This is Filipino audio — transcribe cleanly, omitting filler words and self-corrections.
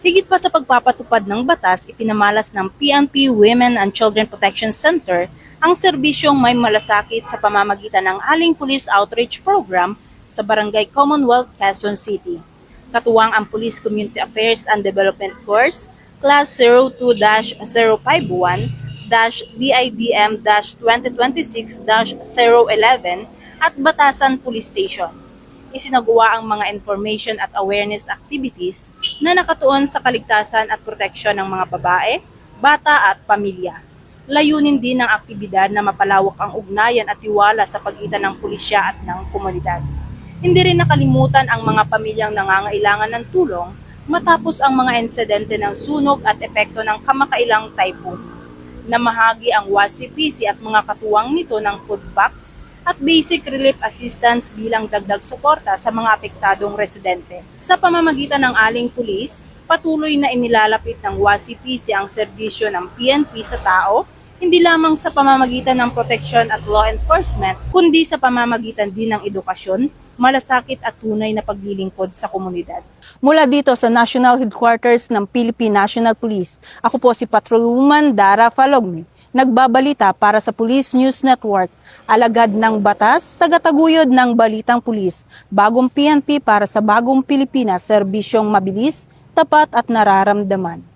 Higit pa sa pagpapatupad ng batas, ipinamalas ng PNP Women and Children Protection Center ang serbisyong may malasakit sa pamamagitan ng Aling Police Outreach Program sa Barangay Commonwealth, Quezon City. Katuwang ang Police Community Affairs and Development Course, Class 02-051-BIDM-2026-011 at Batasan Police Station. Isinagawa ang mga information at awareness activities na nakatuon sa kaligtasan at proteksyon ng mga babae, bata at pamilya. Layunin din ng aktibidad na mapalawak ang ugnayan at tiwala sa pagitan ng pulisya at ng komunidad. Hindi rin nakalimutan ang mga pamilyang nangangailangan ng tulong matapos ang mga insidente ng sunog at epekto ng kamakailang typhoon. Namahagi ang WASI-PC at mga katuwang nito ng food packs at basic relief assistance bilang dagdag suporta sa mga apektadong residente. Sa pamamagitan ng Aling Pulis, patuloy na inilalapit ng WASI-PC ang serbisyo ng PNP sa tao, hindi lamang sa pamamagitan ng proteksyon at law enforcement, kundi sa pamamagitan din ng edukasyon, malasakit at tunay na paglilingkod sa komunidad. Mula dito sa National Headquarters ng Philippine National Police, ako po si Patrolwoman Dara Falogme, nagbabalita para sa Police News Network, alagad ng batas, tagataguyod ng balitang pulis, bagong PNP para sa bagong Pilipinas, serbisyong mabilis, tapat at nararamdaman.